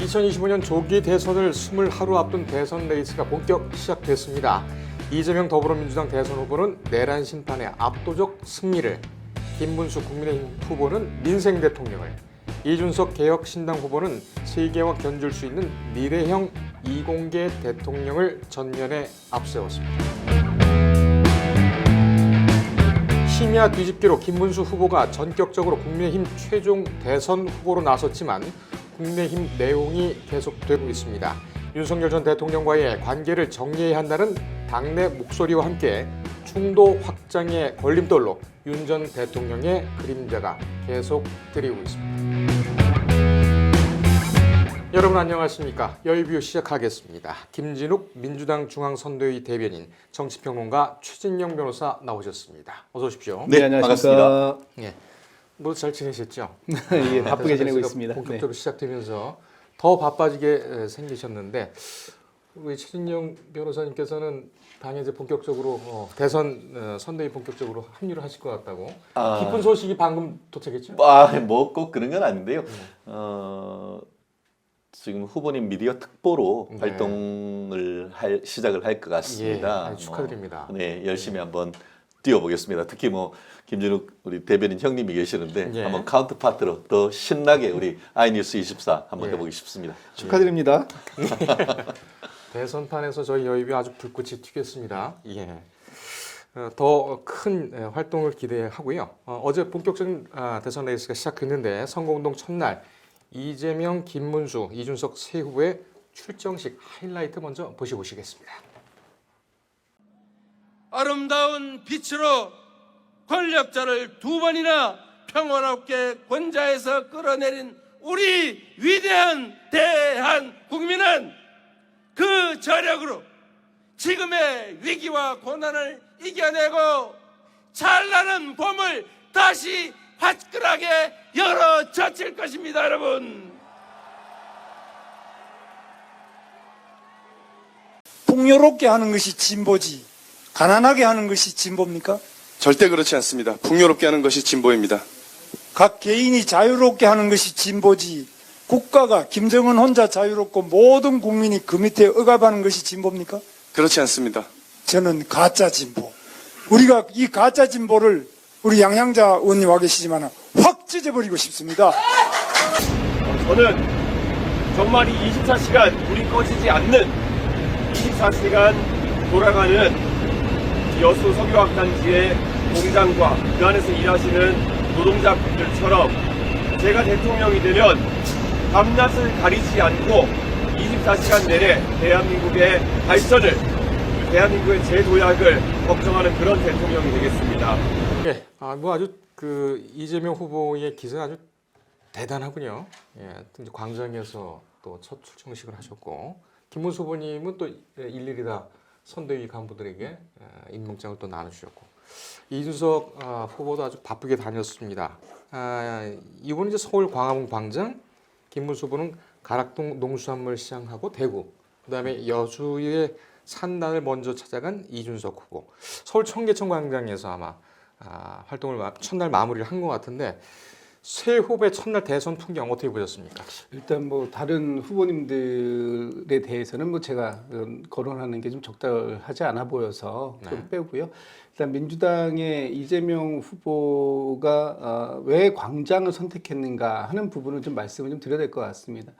2025년 조기 대선을 20하루 앞둔 대선 레이스가 본격 시작됐습니다. 이재명 더불어민주당 대선 후보는 내란 심판의 압도적 승리를, 김문수 국민의힘 후보는 민생 대통령을, 이준석 개혁신당 후보는 세계와 견줄 수 있는 미래형 이공계 대통령을 전면에 앞세웠습니다. 심야 뒤집기로 김문수 후보가 전격적으로 국민의힘 최종 대선 후보로 나섰지만 국민의힘 내용이 계속되고 있습니다. 윤석열 전 대통령과의 관계를 정리해야 한다는 당내 목소리와 함께 충도 확장의 걸림돌로 윤 전 대통령의 그림자가 계속 드리고 있습니다. 여러분 안녕하십니까? 열뷰 시작하겠습니다. 김진욱 민주당 중앙선대위 대변인, 정치평론가 최진영 변호사 나오셨습니다. 어서 오십시오. 네, 안녕하십니까. 예, 모두 잘 지내셨죠? 예, 바쁘게 지내고 있습니다. 본격적으로 시작되면서 더 바빠지게 생기셨는데 우리 최진영 변호사님께서는 당에 이제 본격적으로 대선 선대위 본격적으로 합류를 하실 것 같다고. 기쁜 소식이 방금 도착했죠? 뭐 꼭 그런 건 아닌데요. 지금 후보님 미디어 특보로 네. 활동을 시작을 할 것 같습니다. 예, 축하드립니다. 네, 열심히 한번 뛰어보겠습니다. 특히 김진욱 우리 대변인 형님이 계시는데 예. 한번 카운터파트로 더 신나게 우리 아이뉴스 24 한번 예. 해보기 싶습니다. 축하드립니다. 대선판에서 저희 여의비 아주 불꽃이 튀겠습니다. 예. 더 큰 활동을 기대하고요. 어제 본격적인 대선 레이스가 시작했는데 선거운동 첫날 이재명, 김문수, 이준석 세 후보의 출정식 하이라이트 먼저 보시겠습니다. 아름다운 빛으로 권력자를 두 번이나 평화롭게 권좌에서 끌어내린 우리 위대한 대한국민은 그 저력으로 지금의 위기와 고난을 이겨내고 찬란한 봄을 다시 화끈하게 열어젖힐 것입니다, 여러분. 풍요롭게 하는 것이 진보지 가난하게 하는 것이 진보입니까? 절대 그렇지 않습니다. 풍요롭게 하는 것이 진보입니다. 각 개인이 자유롭게 하는 것이 진보지 국가가 김정은 혼자 자유롭고 모든 국민이 그 밑에 억압하는 것이 진보입니까? 그렇지 않습니다. 저는 가짜 진보. 우리가 이 가짜 진보를 우리 양향자 의원님 와 계시지만 확 찢어버리고 싶습니다. 저는 정말 이 24시간 불이 꺼지지 않는 24시간 돌아가는 여수 석유화학단지의 공장과 그 안에서 일하시는 노동자분들처럼 제가 대통령이 되면 밤낮을 가리지 않고 24시간 내내 대한민국의 발전을, 대한민국의 재도약을 걱정하는 그런 대통령이 되겠습니다. 예, 아주 이재명 후보의 기세가 아주 대단하군요. 예, 이제 광장에서 또 첫 출정식을 하셨고 김문수 후보님은 또 일일이 다 선대위 간부들에게 임명장을 또 나누셨고 이준석 후보도 아주 바쁘게 다녔습니다. 이번은 이제 서울 광화문 광장, 김문수 후보는 가락동 농수산물 시장하고 대구, 그다음에 여주의 산단을 먼저 찾아간 이준석 후보, 서울 청계천 광장에서 아마 활동을 첫날 마무리를 한 것 같은데 새 후보의 첫날 대선 풍경 어떻게 보셨습니까? 일단 다른 후보님들에 대해서는 제가 거론하는 게 좀 적절하지 않아 보여서 좀 빼고요. 일단 민주당의 이재명 후보가 왜 광장을 선택했는가 하는 부분을 좀 말씀을 좀 드려야 될 것 같습니다.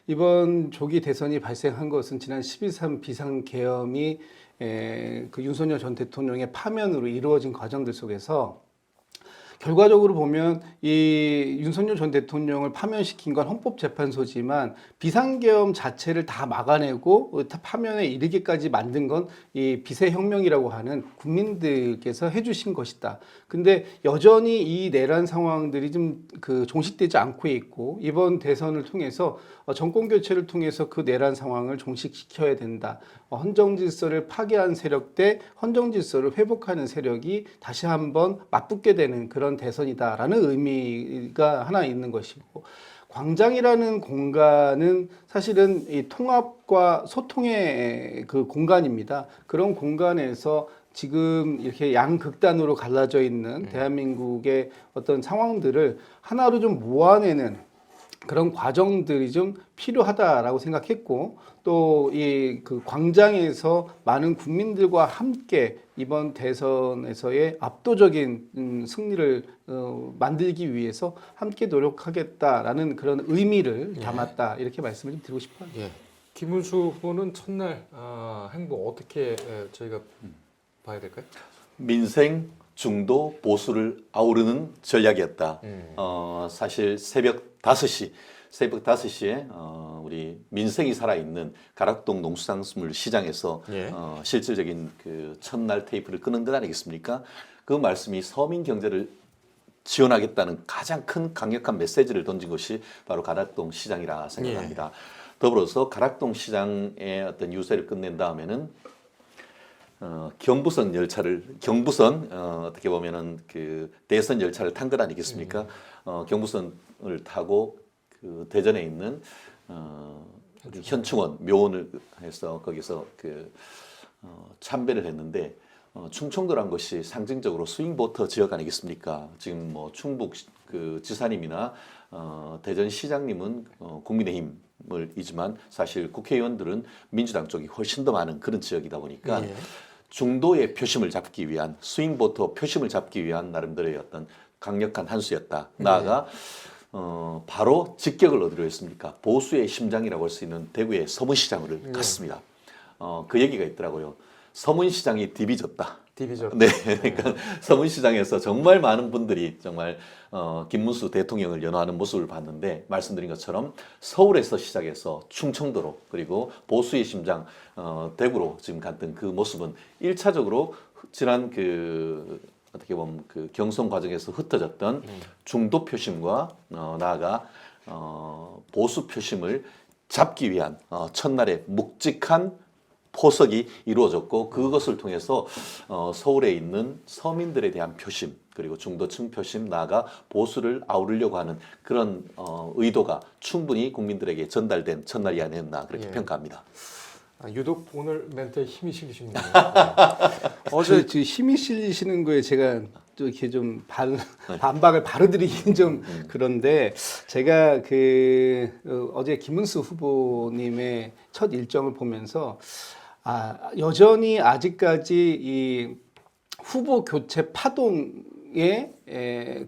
이번 조기 대선이 발생한 것은 지난 12.3 비상계엄이 그 윤석열 전 대통령의 파면으로 이루어진 과정들 속에서 결과적으로 보면 이 윤석열 전 대통령을 파면시킨 건 헌법재판소지만 비상계엄 자체를 다 막아내고 파면에 이르기까지 만든 건 이 비세혁명이라고 하는 국민들께서 해주신 것이다. 근데 여전히 이 내란 상황들이 좀 종식되지 않고 있고 이번 대선을 통해서 정권 교체를 통해서 그 내란 상황을 종식시켜야 된다. 헌정 질서를 파괴한 세력 대 헌정 질서를 회복하는 세력이 다시 한번 맞붙게 되는 그런 대선이다라는 의미가 하나 있는 것이고 광장이라는 공간은 사실은 이 통합과 소통의 그 공간입니다. 그런 공간에서 지금 이렇게 양극단으로 갈라져 있는 대한민국의 어떤 상황들을 하나로 좀 모아내는 그런 과정들이 좀 필요하다라고 생각했고 또 이 그 광장에서 많은 국민들과 함께 이번 대선에서의 압도적인 승리를 만들기 위해서 함께 노력하겠다라는 그런 의미를 담았다 이렇게 말씀을 좀 드리고 싶어요. 예. 김문수 후보는 첫날 행보 어떻게 저희가 봐야 될까요? 민생, 중도, 보수를 아우르는 전략이었다. 사실 새벽 5시에 우리 민생이 살아있는 가락동 농수산물 시장에서 예. 실질적인 그 첫날 테이프를 끊은 것 아니겠습니까? 그 말씀이 서민 경제를 지원하겠다는 가장 큰 강력한 메시지를 던진 것이 바로 가락동 시장이라 생각합니다. 더불어서 가락동 시장의 어떤 유세를 끝낸 다음에는 경부선 어떻게 보면은 그 대선 열차를 탄 것 아니겠습니까? 경부선을 타고 그 대전에 있는 현충원 묘원을 해서 거기서 그 참배를 했는데 충청도란 것이 상징적으로 스윙보터 지역 아니겠습니까? 지금 뭐 충북 그 지사님이나 대전 시장님은 국민의힘을 이지만 사실 국회의원들은 민주당 쪽이 훨씬 더 많은 그런 지역이다 보니까 중도의 표심을 잡기 위한 스윙보터 표심을 잡기 위한 나름대로의 어떤 강력한 한 수였다. 나아가 바로 직격을 어디로 했습니까? 보수의 심장이라고 할 수 있는 대구의 서문시장을 갔습니다. 그 얘기가 있더라고요. 서문시장이 디비졌다. 디비전. 네, 그러니까 서문시장에서 정말 많은 분들이 정말 김문수 대통령을 연호하는 모습을 봤는데 말씀드린 것처럼 서울에서 시작해서 충청도로 그리고 보수의 심장 대구로 지금 갔던 그 모습은 1차적으로 지난 그 어떻게 보면 그 경선 과정에서 흩어졌던 중도 표심과 나아가 보수 표심을 잡기 위한 첫날의 묵직한 포석이 이루어졌고 그것을 통해서 서울에 있는 서민들에 대한 표심 그리고 중도층 표심 나아가 보수를 아우르려고 하는 그런 의도가 충분히 국민들에게 전달된 첫날이 아니었나 그렇게 평가합니다. 유독 오늘 멘트에 힘이 실리시는군요. 어제 힘이 실리시는 거에 제가 또 이렇게 좀 반박을 바로 드리긴 좀 그런데 제가 어제 김문수 후보님의 첫 일정을 보면서 여전히 아직까지 이 후보 교체 파동의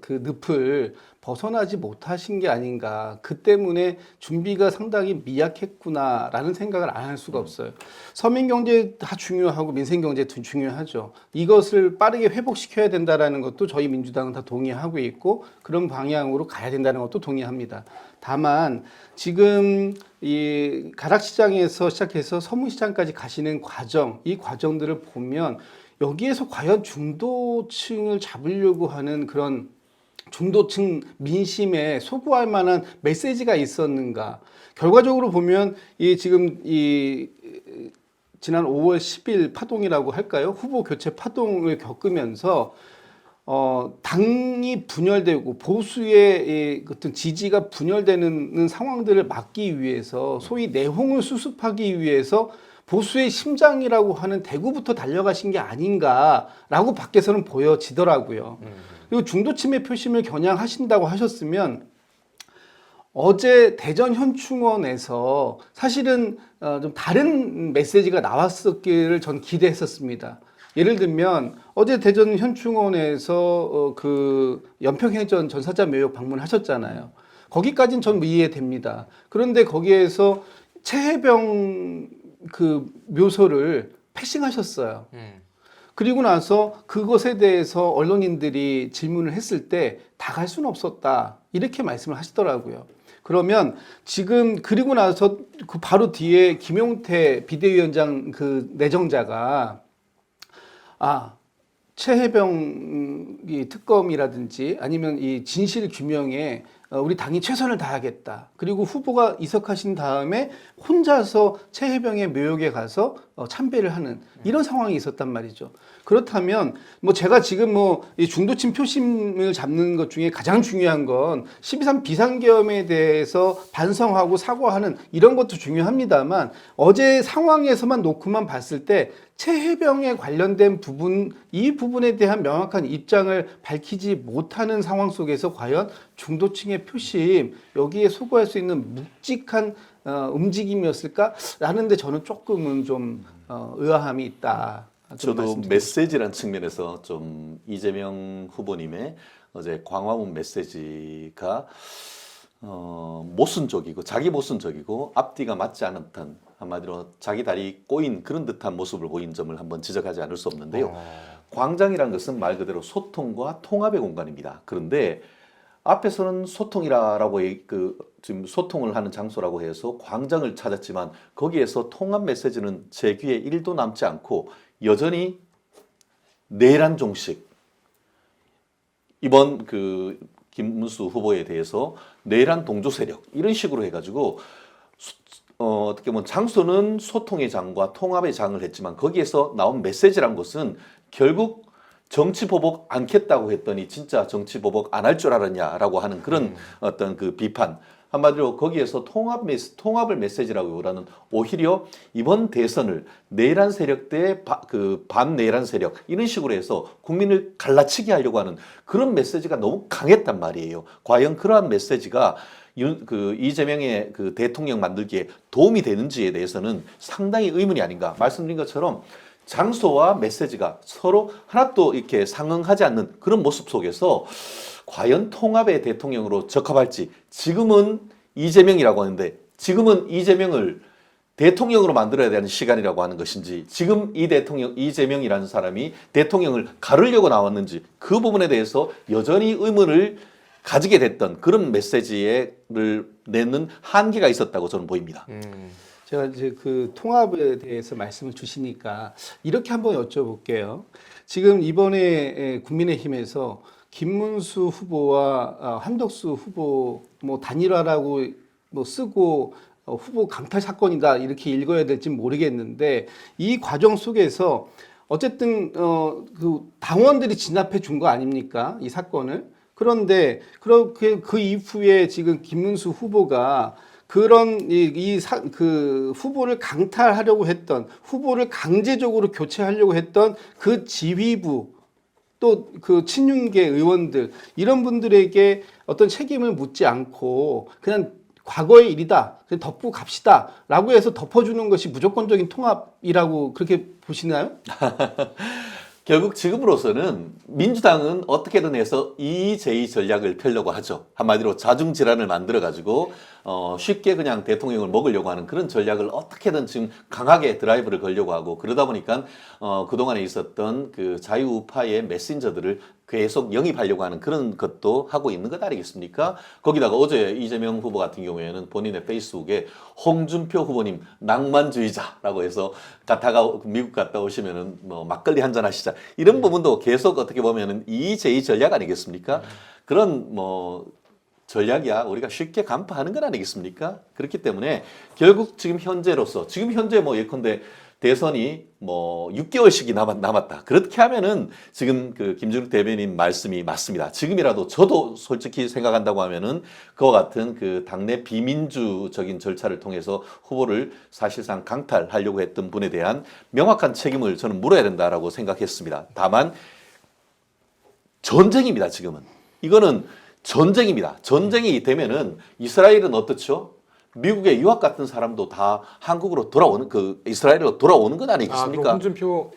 그 늪을 벗어나지 못하신 게 아닌가. 그 때문에 준비가 상당히 미약했구나라는 생각을 안 할 수가 없어요. 서민 경제 다 중요하고 민생 경제도 중요하죠. 이것을 빠르게 회복시켜야 된다라는 것도 저희 민주당은 다 동의하고 있고 그런 방향으로 가야 된다는 것도 동의합니다. 다만 지금 이 가락시장에서 시작해서 서문시장까지 가시는 과정, 이 과정들을 보면 여기에서 과연 중도층을 잡으려고 하는 그런 중도층 민심에 소구할 만한 메시지가 있었는가? 결과적으로 보면 지금 지난 5월 10일 파동이라고 할까요? 후보 교체 파동을 겪으면서 당이 분열되고 보수의 어떤 지지가 분열되는 상황들을 막기 위해서 소위 내홍을 수습하기 위해서 보수의 심장이라고 하는 대구부터 달려가신 게 아닌가라고 밖에서는 보여지더라고요. 그리고 중도층의 표심을 겨냥하신다고 하셨으면 어제 대전 현충원에서 사실은 좀 다른 메시지가 나왔었기를 전 기대했었습니다. 예를 들면 어제 대전 현충원에서 그 연평해전 전사자 묘역 방문하셨잖아요. 거기까지는 전 이해됩니다. 그런데 거기에서 최혜병 그 묘소를 패싱하셨어요. 그리고 나서 그것에 대해서 언론인들이 질문을 했을 때 다 갈 수는 없었다 이렇게 말씀을 하시더라고요. 그러면 지금 그리고 나서 그 바로 뒤에 김용태 비대위원장 그 내정자가 최혜병 특검이라든지 아니면 이 진실 규명에 우리 당이 최선을 다하겠다. 그리고 후보가 이석하신 다음에 혼자서 최혜병의 묘역에 가서 참배를 하는 이런 상황이 있었단 말이죠. 그렇다면 뭐 제가 지금 이 중도층 표심을 잡는 것 중에 가장 중요한 건 12.3 비상계엄에 대해서 반성하고 사과하는 이런 것도 중요합니다만 어제 상황에서만 놓고만 봤을 때 최혜병에 관련된 부분, 이 부분에 대한 명확한 입장을 밝히지 못하는 상황 속에서 과연 중도층의 표심 여기에 소구할 수 있는 묵직한 움직임이었을까? 라는데 저는 조금은 좀 의아함이 있다. 좀 저도 말씀드리고 메시지란 측면에서 좀 이재명 후보님의 어제 광화문 메시지가 모순적이고 자기 모순적이고 앞뒤가 맞지 않은 듯한 한마디로 자기 다리 꼬인 그런 듯한 모습을 보인 점을 한번 지적하지 않을 수 없는데요. 광장이란 것은 말 그대로 소통과 통합의 공간입니다. 그런데 앞에서는 소통이라고 지금 소통을 하는 장소라고 해서 광장을 찾았지만 거기에서 통합 메시지는 제 귀에 1도 남지 않고 여전히 내란 종식 이번 그 김문수 후보에 대해서 내란 동조 세력 이런 식으로 해가지고 어떻게 보면 장소는 소통의 장과 통합의 장을 했지만 거기에서 나온 메시지란 것은 결국 정치 보복 않겠다고 했더니 진짜 정치 보복 안 할 줄 알았냐라고 하는 그런 어떤 그 비판. 한마디로 거기에서 통합을 메시지라고 요구하는 오히려 이번 대선을 내란 세력 대 반내란 세력 이런 식으로 해서 국민을 갈라치게 하려고 하는 그런 메시지가 너무 강했단 말이에요. 과연 그러한 메시지가 이재명의 그 대통령 만들기에 도움이 되는지에 대해서는 상당히 의문이 아닌가. 말씀드린 것처럼 장소와 메시지가 서로 하나도 이렇게 상응하지 않는 그런 모습 속에서 과연 통합의 대통령으로 적합할지 지금은 이재명이라고 하는데 지금은 이재명을 대통령으로 만들어야 되는 시간이라고 하는 것인지 지금 이재명이라는 사람이 대통령을 가르려고 나왔는지 그 부분에 대해서 여전히 의문을 가지게 됐던 그런 메시지를 내는 한계가 있었다고 저는 보입니다. 제가 이제 그 통합에 대해서 말씀을 주시니까 이렇게 한번 여쭤볼게요. 지금 이번에 국민의힘에서 김문수 후보와 한덕수 후보 뭐 단일화라고 뭐 쓰고 후보 강탈 사건이다 이렇게 읽어야 될지 모르겠는데 이 과정 속에서 어쨌든 그 당원들이 진압해 준 거 아닙니까? 이 사건을. 그런데 그렇게 그 이후에 지금 김문수 후보가 그런 그 후보를 강탈하려고 했던 후보를 강제적으로 교체하려고 했던 그 지휘부 또 그 친윤계 의원들 이런 분들에게 어떤 책임을 묻지 않고 그냥 과거의 일이다 그냥 덮고 갑시다라고 해서 덮어주는 것이 무조건적인 통합이라고 그렇게 보시나요? 결국 지금으로서는 민주당은 어떻게든 해서 이재희 전략을 펴려고 하죠. 한마디로 자중질환을 만들어가지고 쉽게 그냥 대통령을 먹으려고 하는 그런 전략을 어떻게든 지금 강하게 드라이브를 걸려고 하고 그러다 보니까 그동안에 있었던 그 자유우파의 메신저들을 계속 영입하려고 하는 그런 것도 하고 있는 것 아니겠습니까? 거기다가 어제 이재명 후보 같은 경우에는 본인의 페이스북에 홍준표 후보님 낭만주의자라고 해서 미국 갔다 오시면은 뭐 막걸리 한잔 하시자 이런 부분도 계속 어떻게 보면은 이재희 전략 아니겠습니까? 그런 뭐 전략이야 우리가 쉽게 간파하는 건 아니겠습니까? 그렇기 때문에 결국 지금 현재 뭐 예컨대 대선이 뭐 6개월씩이 남았다. 그렇게 하면은 지금 그 김준욱 대변인 말씀이 맞습니다. 지금이라도 저도 솔직히 생각한다고 하면은 그와 같은 그 당내 비민주적인 절차를 통해서 후보를 사실상 강탈하려고 했던 분에 대한 명확한 책임을 저는 물어야 된다라고 생각했습니다. 다만 전쟁입니다. 지금은 이거는 전쟁입니다. 전쟁이 되면은 이스라엘은 어떻죠? 미국의 유학 같은 사람도 다 한국으로 이스라엘로 돌아오는 건 아니겠습니까? 그럼 홍준표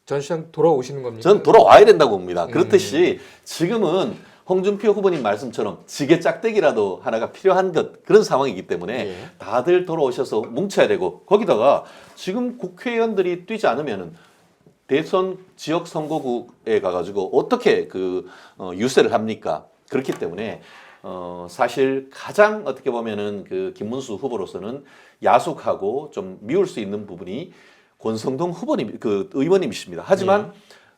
전 시장 돌아오시는 겁니까? 전 돌아와야 된다고 봅니다. 그렇듯이 지금은 홍준표 후보님 말씀처럼 지게 짝대기라도 하나가 필요한 그런 상황이기 때문에 다들 돌아오셔서 뭉쳐야 되고 거기다가 지금 국회의원들이 뛰지 않으면은 대선 지역 선거구에 가가지고 어떻게 유세를 합니까? 그렇기 때문에 사실 가장 어떻게 보면은 그 김문수 후보로서는 야속하고 좀 미울 수 있는 부분이 권성동 후보님, 의원님이십니다. 하지만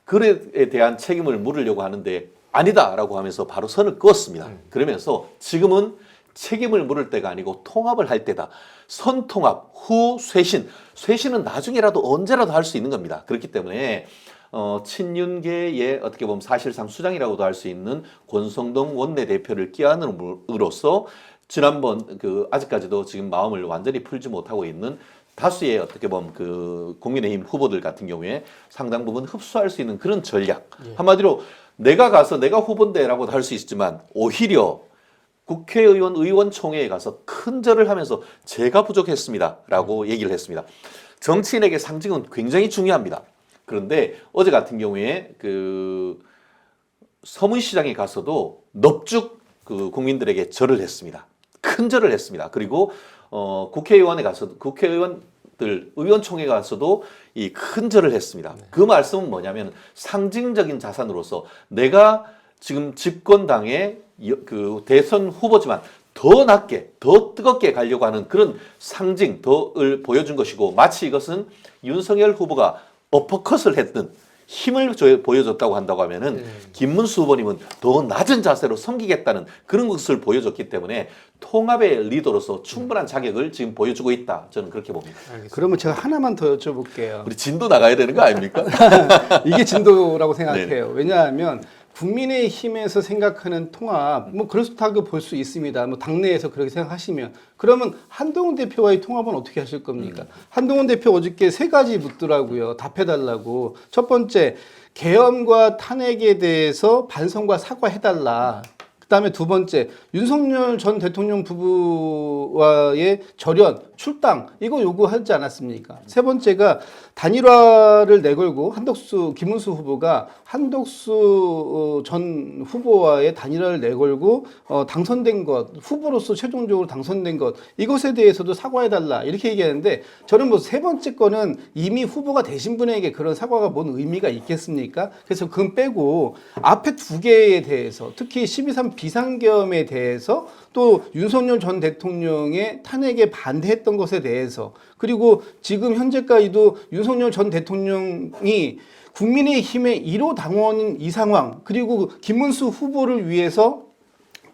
그에 대한 책임을 물으려고 하는데 아니다라고 하면서 바로 선을 그었습니다. 그러면서 지금은 책임을 물을 때가 아니고 통합을 할 때다. 선통합, 후 쇄신. 쇄신은 나중에라도 언제라도 할 수 있는 겁니다. 그렇기 때문에 친윤계의 어떻게 보면 사실상 수장이라고도 할 수 있는 권성동 원내대표를 끼안음으로써 지난번 아직까지도 지금 마음을 완전히 풀지 못하고 있는 다수의 어떻게 보면 국민의힘 후보들 같은 경우에 상당 부분 흡수할 수 있는 그런 전략. 한마디로 내가 가서 내가 후보인데라고도 할 수 있지만 오히려 국회의원 의원총회에 가서 큰 절을 하면서 제가 부족했습니다라고 얘기를 했습니다. 정치인에게 상징은 굉장히 중요합니다. 그런데 어제 같은 경우에 그 서문시장에 가서도 넙죽 그 국민들에게 절을 했습니다. 큰 절을 했습니다. 그리고 국회의원에 가서도 국회의원들 의원총회에 가서도 이 큰 절을 했습니다. 그 말씀은 뭐냐면 상징적인 자산으로서 내가 지금 집권당의 그 대선 후보지만 더 낮게, 더 뜨겁게 가려고 하는 그런 상징, 더를 보여준 것이고 마치 이것은 윤석열 후보가 어퍼컷을 했던 힘을 보여줬다고 한다고 하면은 김문수 후보님은 더 낮은 자세로 섬기겠다는 그런 것을 보여줬기 때문에 통합의 리더로서 충분한 자격을 지금 보여주고 있다. 저는 그렇게 봅니다. 그러면 제가 하나만 더 여쭤볼게요. 우리 진도 나가야 되는 거 아닙니까? 이게 진도라고 생각해요. 왜냐하면 국민의힘에서 생각하는 통합, 뭐 그렇다고 볼 수 있습니다. 뭐 당내에서 그렇게 생각하시면 그러면 한동훈 대표와의 통합은 어떻게 하실 겁니까? 한동훈 대표 어저께 3가지 묻더라고요. 답해달라고. 첫 번째, 계엄과 탄핵에 대해서 반성과 사과해달라. 그다음에 두 번째, 윤석열 전 대통령 부부와의 절연, 출당 이거 요구하지 않았습니까? 세 번째가 단일화를 내걸고 김문수 후보가 한덕수 전 후보와의 단일화를 내걸고 당선된 것, 후보로서 최종적으로 당선된 것 이것에 대해서도 사과해달라 이렇게 얘기하는데 저는 뭐 세 번째 거는 이미 후보가 되신 분에게 그런 사과가 뭔 의미가 있겠습니까? 그래서 그건 빼고 앞에 2개에 대해서 특히 12.3 비상계엄에 대해서 또 윤석열 전 대통령의 탄핵에 반대했던 것에 대해서 그리고 지금 현재까지도 윤석열 전 대통령이 국민의힘의 1호 당원인 이 상황 그리고 김문수 후보를 위해서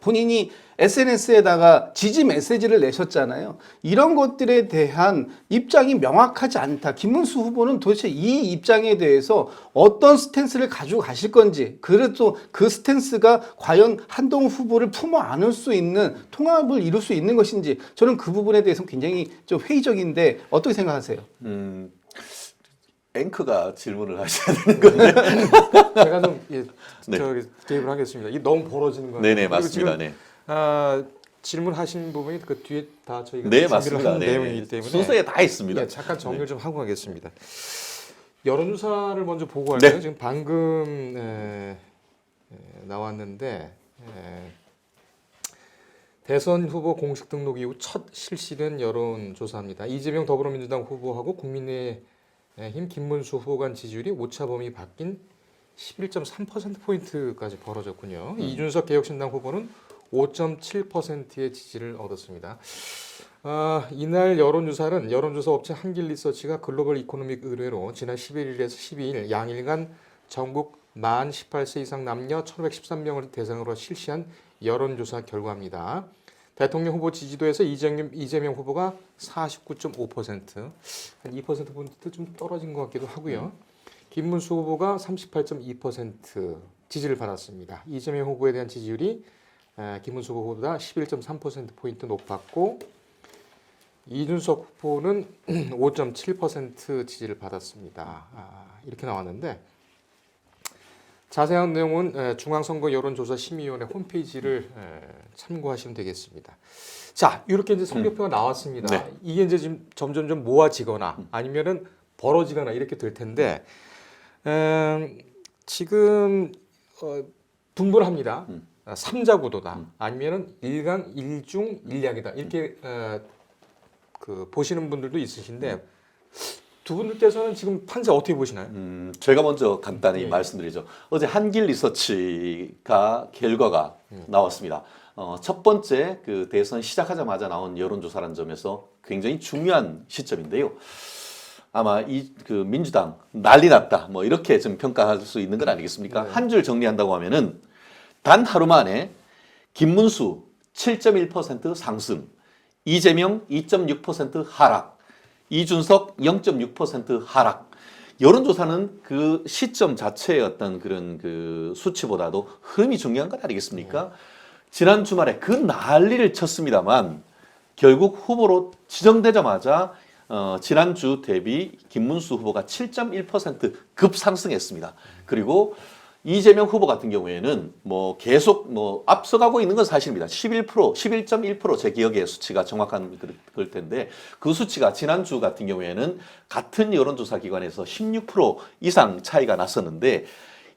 본인이 SNS에다가 지지 메시지를 내셨잖아요. 이런 것들에 대한 입장이 명확하지 않다. 김문수 후보는 도대체 이 입장에 대해서 어떤 스탠스를 가지고 가실 건지 그래도 그 스탠스가 과연 한동훈 후보를 품어 안을 수 있는 통합을 이룰 수 있는 것인지 저는 그 부분에 대해서 굉장히 좀 회의적인데 어떻게 생각하세요? 앵커가 질문을 하셔야 되는 건데. 제가 좀 네. 개입을 하겠습니다. 이게 너무 벌어지는 거예요. 네네, 그리고 맞습니다. 지금, 네. 질문하신 부분이 그 뒤에 다 저희가 네, 준비를 맞습니다. 한 네. 내용이기 때문에 순서에 다 있습니다. 예, 잠깐 정리를 좀 하고 가겠습니다. 여론조사를 먼저 보고 할까요? 지금 방금 나왔는데 대선 후보 공식 등록 이후 첫 실시된 여론조사입니다. 이재명 더불어민주당 후보하고 국민의힘 김문수 후보 간 지지율이 오차범위 바뀐 11.3%포인트까지 벌어졌군요. 이준석 개혁신당 후보는 5.7%의 지지를 얻었습니다. 이날 여론조사 업체 한길리서치가 글로벌 이코노믹 의뢰로 지난 11일에서 12일 양일간 전국 만 18세 이상 남녀 1,513명을 대상으로 실시한 여론조사 결과입니다. 대통령 후보 지지도에서 이재명 후보가 49.5%, 한 2%포인트 좀 떨어진 것 같기도 하고요. 김문수 후보가 38.2% 지지를 받았습니다. 이재명 후보에 대한 지지율이 김문수 후보보다 11.3%포인트 높았고 이준석 후보는 5.7% 지지를 받았습니다. 이렇게 나왔는데 자세한 내용은 중앙선거 여론조사 심의위원회 홈페이지를 참고하시면 되겠습니다. 자, 이렇게 이제 성적표가 나왔습니다. 네. 이게 이제 지금 점점 모아지거나 아니면은 벌어지거나 이렇게 될 텐데 지금 분분합니다. 3자 구도다. 아니면은 1강 1중 1약이다. 이렇게 보시는 분들도 있으신데 두 분들께서는 지금 판세 어떻게 보시나요? 제가 먼저 간단히 예. 말씀드리죠. 어제 한길 리서치가 결과가 나왔습니다. 첫 번째 그 대선 시작하자마자 나온 여론조사라는 점에서 굉장히 중요한 시점인데요. 아마 그 민주당 난리 났다 뭐 이렇게 좀 평가할 수 있는 건 아니겠습니까? 네. 한 줄 정리한다고 하면은 단 하루 만에 김문수 7.1% 상승, 이재명 2.6% 하락, 이준석 0.6% 하락. 여론조사는 그 시점 자체의 어떤 그런 그 수치보다도 흐름이 중요한 것 아니겠습니까? 지난 주말에 그 난리를 쳤습니다만 결국 후보로 지정되자마자 지난주 대비 김문수 후보가 7.1% 급상승했습니다. 그리고 이재명 후보 같은 경우에는 뭐 계속 뭐 앞서가고 있는 건 사실입니다. 11.1% 제 기억에 수치가 정확한 그럴 텐데 그 수치가 지난주 같은 경우에는 같은 여론조사 기관에서 16% 이상 차이가 났었는데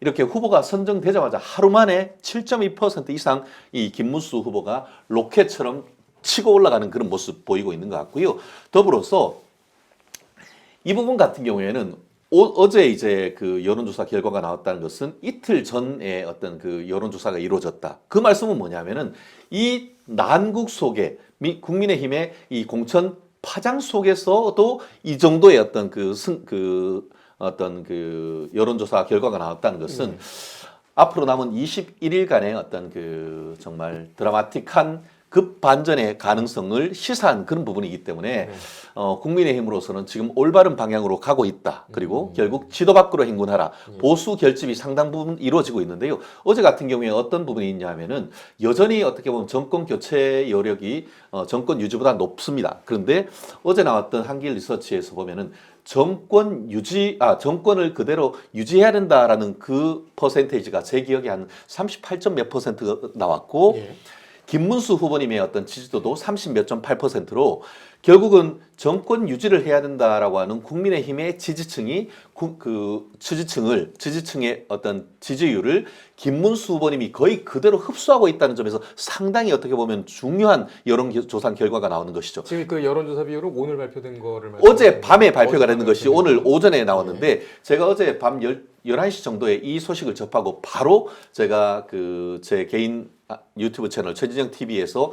이렇게 후보가 선정되자마자 하루 만에 7.2% 이상 이 김문수 후보가 로켓처럼 치고 올라가는 그런 모습 보이고 있는 것 같고요. 더불어서 이 부분 같은 경우에는 어제 이제 그 여론조사 결과가 나왔다는 것은 이틀 전에 어떤 그 여론조사가 이루어졌다. 그 말씀은 뭐냐면은 이 난국 속에 국민의힘의 이 공천 파장 속에서도 이 정도의 어떤 어떤 그 여론조사 결과가 나왔다는 것은 앞으로 남은 21일간의 어떤 그 정말 드라마틱한 급반전의 가능성을 시사한 그런 부분이기 때문에 국민의힘으로서는 지금 올바른 방향으로 가고 있다. 그리고 결국 지도 밖으로 행군하라. 보수 결집이 상당 부분 이루어지고 있는데요. 어제 같은 경우에 어떤 부분이 있냐면은 여전히 어떻게 보면 정권 교체 여력이 정권 유지보다 높습니다. 그런데 어제 나왔던 한길 리서치에서 보면은 정권을 그대로 유지해야 된다라는 그 퍼센테이지가 제 기억에 한 38점 몇 퍼센트가 나왔고 예. 김문수 후보님의 어떤 지지도도 30몇 점 8%로 결국은 정권 유지를 해야 된다라고 하는 국민의힘의 지지층이 지지층의 어떤 지지율을 김문수 후보님이 거의 그대로 흡수하고 있다는 점에서 상당히 어떻게 보면 중요한 여론조사 결과가 나오는 것이죠. 지금 그 여론조사 비율은 오늘 발표된 거를 어제 밤에 발표가 되는 것이 발표된 오늘 거죠? 오전에 나왔는데 제가 어제 밤 11시 정도에 이 소식을 접하고 바로 제가 제 개인 유튜브 채널 최진영 TV에서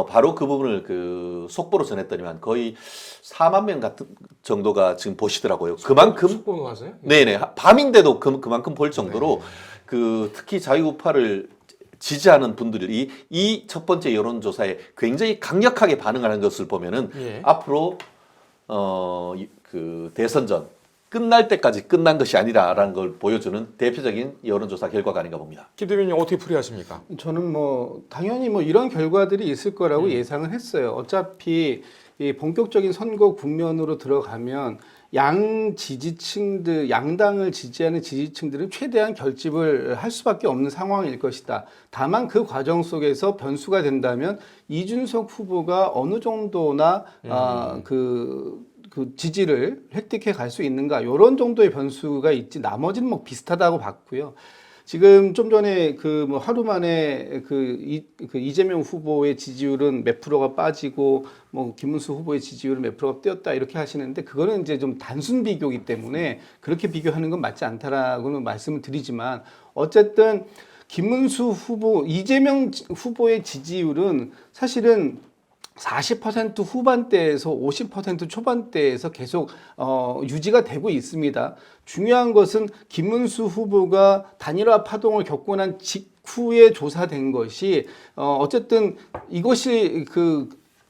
바로 그 부분을 속보로 전했더니만 거의 4만 명 같은 정도가 지금 보시더라고요. 그만큼 속보로 가세요? 네네 밤인데도 그만큼 볼 정도로 특히 자유우파를 지지하는 분들이 이 첫 번째 여론조사에 굉장히 강력하게 반응하는 것을 보면은 예. 앞으로 대선전 끝날 때까지 끝난 것이 아니라라는 걸 보여주는 대표적인 여론조사 결과가 아닌가 봅니다. 김 대변인 어떻게 풀이하십니까? 저는 당연히 이런 결과들이 있을 거라고 예상을 했어요. 어차피 이 본격적인 선거 국면으로 들어가면 양당을 지지하는 지지층들은 최대한 결집을 할 수밖에 없는 상황일 것이다. 다만 그 과정 속에서 변수가 된다면 이준석 후보가 어느 정도나 그 지지를 획득해 갈 수 있는가 이런 정도의 변수가 있지 나머지는 비슷하다고 봤고요. 지금 좀 전에 하루 만에 이재명 후보의 지지율은 몇 프로가 빠지고 김문수 후보의 지지율은 몇 프로가 뛰었다 이렇게 하시는데 그거는 이제 좀 단순 비교이기 때문에 그렇게 비교하는 건 맞지 않다라고는 말씀을 드리지만 어쨌든 김문수 후보, 이재명 후보의 지지율은 사실은 40% 후반대에서 50% 초반대에서 계속 유지가 되고 있습니다. 중요한 것은 김문수 후보가 단일화 파동을 겪고 난 직후에 조사된 것이 어쨌든 이것이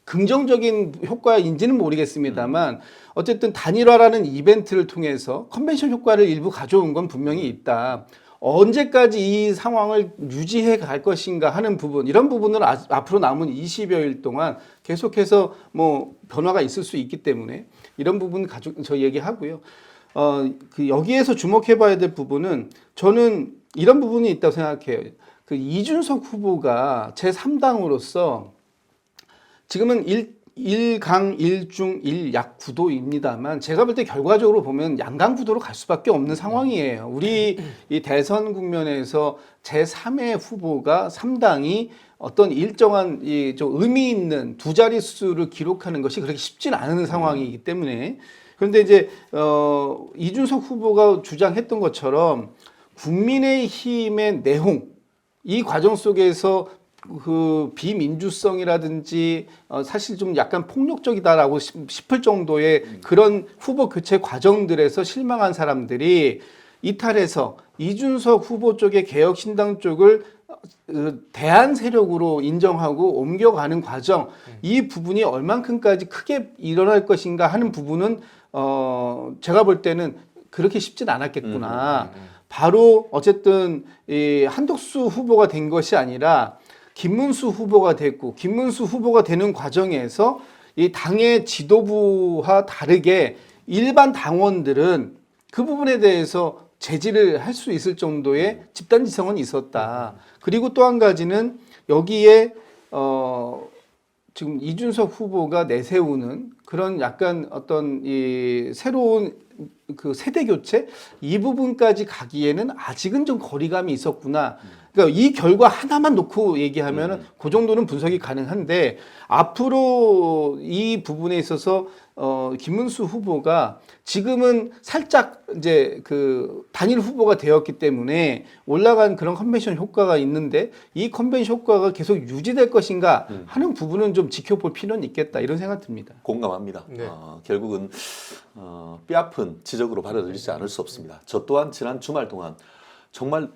긍정적인 효과인지는 모르겠습니다만 어쨌든 단일화라는 이벤트를 통해서 컨벤션 효과를 일부 가져온 건 분명히 있다. 언제까지 이 상황을 유지해 갈 것인가 하는 부분, 이런 부분을 앞으로 남은 20여일 동안 계속해서 변화가 있을 수 있기 때문에 이런 부분 저 얘기하고요. 여기에서 주목해 봐야 될 부분은 저는 이런 부분이 있다고 생각해요. 이준석 후보가 제3당으로서 지금은 1강 1중 1약 구도입니다만 제가 볼 때 결과적으로 보면 양강 구도로 갈 수밖에 없는 상황이에요. 우리 이 대선 국면에서 제3의 후보가 3당이 어떤 일정한 좀 의미 있는 두 자릿수를 기록하는 것이 그렇게 쉽지는 않은 상황이기 때문에 그런데 이제 이준석 후보가 주장했던 것처럼 국민의힘의 내홍 이 과정 속에서 비민주성이라든지 사실 좀 약간 폭력적이다라고 싶을 정도의 그런 후보 교체 과정들에서 실망한 사람들이 이탈해서 이준석 후보 쪽의 개혁신당 쪽을 대안 세력으로 인정하고 옮겨가는 과정 이 부분이 얼만큼까지 크게 일어날 것인가 하는 부분은 제가 볼 때는 그렇게 쉽진 않았겠구나. 바로 어쨌든 이 한덕수 후보가 된 것이 아니라 김문수 후보가 됐고 김문수 후보가 되는 과정에서 이 당의 지도부와 다르게 일반 당원들은 그 부분에 대해서 제지를 할 수 있을 정도의 집단지성은 있었다. 그리고 또 한 가지는 여기에 지금 이준석 후보가 내세우는 그런 약간 어떤 이 새로운 그 세대 교체 이 부분까지 가기에는 아직은 좀 거리감이 있었구나. 그러니까 이 결과 하나만 놓고 얘기하면은 그 정도는 분석이 가능한데 앞으로 이 부분에 있어서 김문수 후보가 지금은 살짝 이제 그 단일 후보가 되었기 때문에 올라간 그런 컨벤션 효과가 있는데 이 컨벤션 효과가 계속 유지될 것인가 하는 부분은 좀 지켜볼 필요는 있겠다 이런 생각 듭니다. 공감합니다. 네. 결국은 뼈아픈 지적으로 받아들이지 않을 수 없습니다. 저 또한 지난 주말 동안 정말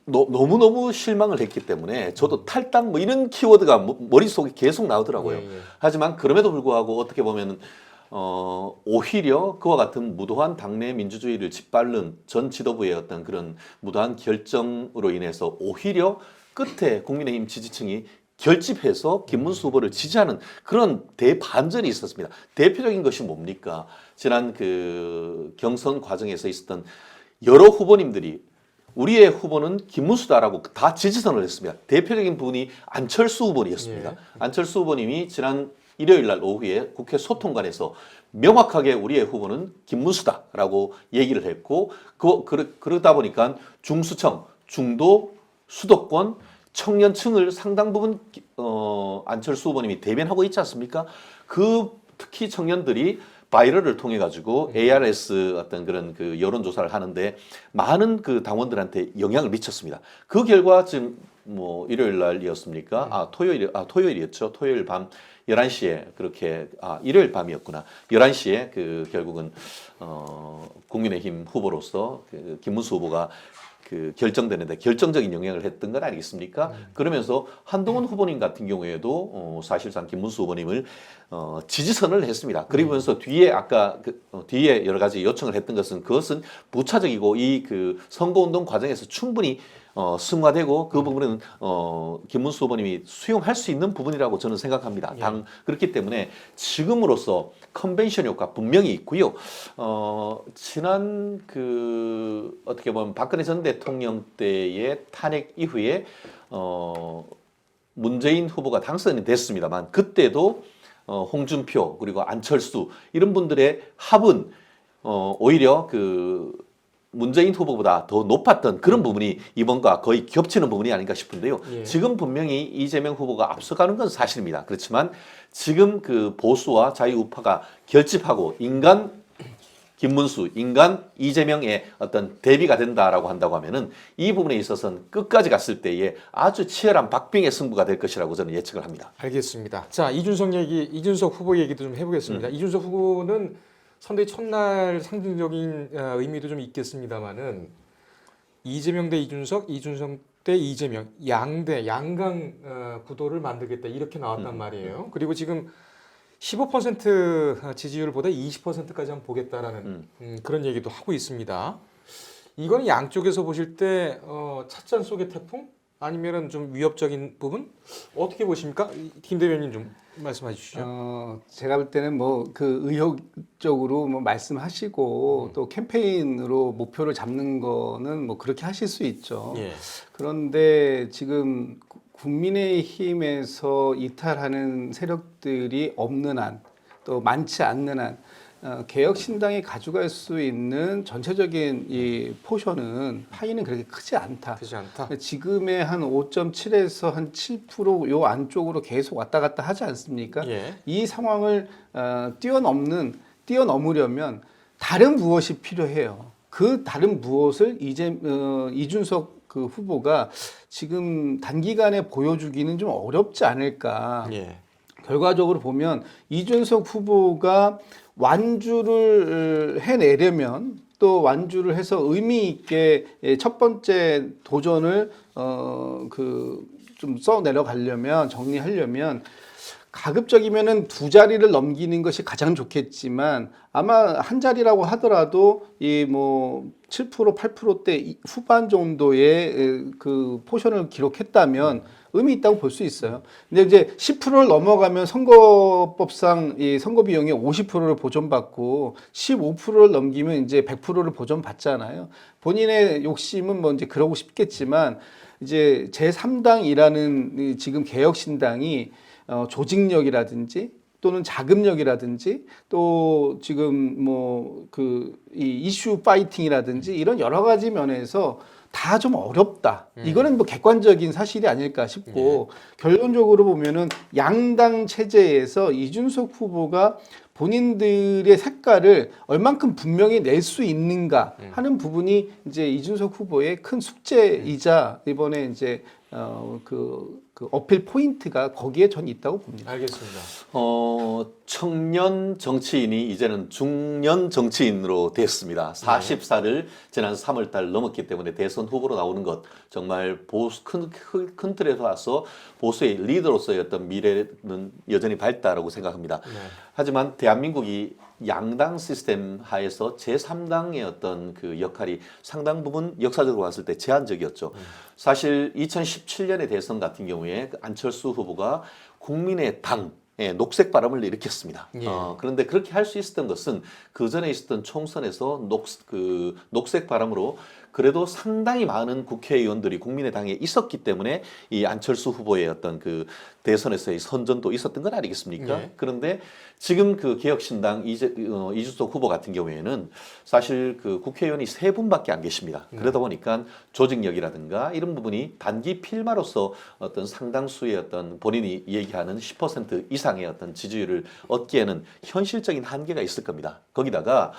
너무너무 실망을 했기 때문에 저도 탈당 뭐 이런 키워드가 머릿속에 계속 나오더라고요. 예. 하지만 그럼에도 불구하고 어떻게 보면 오히려 그와 같은 무도한 당내 민주주의를 짓밟는 전 지도부의 어떤 그런 무도한 결정으로 인해서 오히려 끝에 국민의힘 지지층이 결집해서 김문수 후보를 지지하는 그런 대반전이 있었습니다. 대표적인 것이 뭡니까? 지난 그 경선 과정에서 있었던 여러 후보님들이 우리의 후보는 김문수다라고 다 지지선을 했습니다. 대표적인 분이 안철수 후보였습니다. 예. 안철수 후보님이 지난 일요일 날 오후에 국회 소통관에서 명확하게 우리의 후보는 김문수다라고 얘기를 했고 그러다 보니까 중수청, 중도, 수도권, 청년층을 상당 부분 안철수 후보님이 대변하고 있지 않습니까? 특히 청년들이 바이럴을 통해 가지고 ARS 어떤 그런 그 여론조사를 하는데 많은 그 당원들한테 영향을 미쳤습니다. 그 결과 지금 뭐 일요일 날이었습니까? 토요일이었죠. 토요일 밤 11시에 그렇게 일요일 밤이었구나. 11시에 그 결국은 국민의힘 후보로서 그 김문수 후보가 그 결정되는데 결정적인 영향을 했던 건 아니겠습니까? 그러면서 한동훈 후보님 같은 경우에도 사실상 김문수 후보님을 지지선을 했습니다. 그러면서 뒤에 아까 뒤에 여러 가지 요청을 했던 것은 그것은 부차적이고 이 그 선거운동 과정에서 충분히 승화되고 그 부분은 김문수 후보님이 수용할 수 있는 부분이라고 저는 생각합니다. 그렇기 때문에 지금으로서 컨벤션 효과 분명히 있고요. 지난 그 어떻게 보면 박근혜 전 대통령 때의 탄핵 이후에 문재인 후보가 당선이 됐습니다만 그때도 홍준표 그리고 안철수 이런 분들의 합은 오히려 그 문재인 후보보다 더 높았던 그런 부분이 이번과 거의 겹치는 부분이 아닌가 싶은데요. 예. 지금 분명히 이재명 후보가 앞서가는 건 사실입니다. 그렇지만 지금 그 보수와 자유우파가 결집하고 인간 김문수, 인간 이재명의 어떤 대비가 된다라고 한다고 하면은 이 부분에 있어서는 끝까지 갔을 때에 아주 치열한 박빙의 승부가 될 것이라고 저는 예측을 합니다. 알겠습니다. 자, 이준석 후보 얘기도 좀 해보겠습니다. 이준석 후보는 선대위 첫날 상징적인 의미도 좀 있겠습니다만은 이재명 대 이준석, 이준석 대 이재명 양강 구도를 만들겠다 이렇게 나왔단 말이에요. 그리고 지금 15% 지지율보다 20%까지 한번 보겠다라는 그런 얘기도 하고 있습니다. 이거는 양쪽에서 보실 때 찻잔 속의 태풍 아니면은 좀 위협적인 부분 어떻게 보십니까? 김 대변인 좀 말씀해 주시죠. 제가 볼 때는 뭐 그 의욕적으로 뭐 말씀하시고 또 캠페인으로 목표를 잡는 거는 뭐 그렇게 하실 수 있죠. 예. 그런데 지금 국민의힘에서 이탈하는 세력들이 없는 한, 또 많지 않는 한, 개혁신당이 가져갈 수 있는 전체적인 이 포션은 파이는 그렇게 크지 않다. 크지 않다. 지금의 한 5.7에서 한 7% 요 안쪽으로 계속 왔다 갔다 하지 않습니까? 예. 이 상황을 뛰어넘으려면 다른 무엇이 필요해요. 그 다른 무엇을 이준석 그 후보가 지금 단기간에 보여주기는 좀 어렵지 않을까. 예. 결과적으로 보면 이준석 후보가 완주를 해내려면 또 완주를 해서 의미 있게 첫 번째 도전을 좀 써 내려가려면 정리하려면 가급적이면은 2자리를 넘기는 것이 가장 좋겠지만 아마 한 자리라고 하더라도 이 뭐 7% 8%대 후반 정도의 그 포션을 기록했다면 의미 있다고 볼 수 있어요. 근데 이제 10%를 넘어가면 선거법상 이 선거 비용의 50%를 보존받고 15%를 넘기면 이제 100%를 보존받잖아요. 본인의 욕심은 뭐 이제 그러고 싶겠지만 이제 제3당이라는 지금 개혁신당이 조직력이라든지 또는 자금력이라든지 또 지금 뭐 그 이 이슈 파이팅이라든지 이런 여러 가지 면에서 다 좀 어렵다. 이거는 뭐 객관적인 사실이 아닐까 싶고 결론적으로 보면은 양당 체제에서 이준석 후보가 본인들의 색깔을 얼만큼 분명히 낼 수 있는가 하는 부분이 이제 이준석 후보의 큰 숙제이자 이번에 이제 그 어필 포인트가 거기에 전 있다고 봅니다. 알겠습니다. 청년 정치인이 이제는 중년 정치인으로 됐습니다. 40살을 지난 3월달 넘었기 때문에 대선 후보로 나오는 것 정말 보수 큰 틀에서 봐서 보수의 리더로서의 어떤 미래는 여전히 밝다라고 생각합니다. 하지만 대한민국이 양당 시스템 하에서 제3당의 어떤 그 역할이 상당 부분 역사적으로 봤을 때 제한적이었죠. 사실 2017년의 대선 같은 경우에 안철수 후보가 국민의 당 녹색 바람을 일으켰습니다. 예. 그런데 그렇게 할 수 있었던 것은 그 전에 있었던 총선에서 녹색 바람으로 그래도 상당히 많은 국회의원들이 국민의당에 있었기 때문에 이 안철수 후보의 어떤 그 대선에서의 선전도 있었던 건 아니겠습니까? 예. 그런데 지금 그 개혁신당 이준석 후보 같은 경우에는 사실 그 국회의원이 3분밖에 안 계십니다. 그러다 보니까 조직력이라든가 이런 부분이 단기 필마로서 어떤 상당수의 어떤 본인이 얘기하는 10% 이상의 어떤 지지율을 얻기에는 현실적인 한계가 있을 겁니다. 거기다가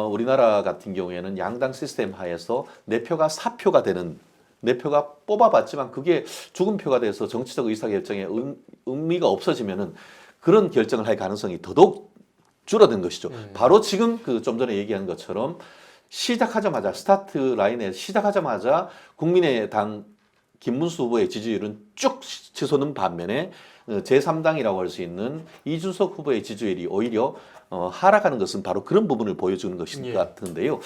우리나라 같은 경우에는 양당 시스템 하에서 내 표가 4표가 되는 내 표가 뽑아봤지만 그게 죽은 표가 돼서 정치적 의사결정에 의미가 없어지면은 그런 결정을 할 가능성이 더더욱 줄어든 것이죠. 바로 지금 그 좀 전에 얘기한 것처럼 시작하자마자 스타트 라인에 시작하자마자 국민의당 김문수 후보의 지지율은 쭉 치솟는 반면에 제3당이라고 할 수 있는 이준석 후보의 지지율이 오히려 하락하는 것은 바로 그런 부분을 보여주는 것인 것 같은데요.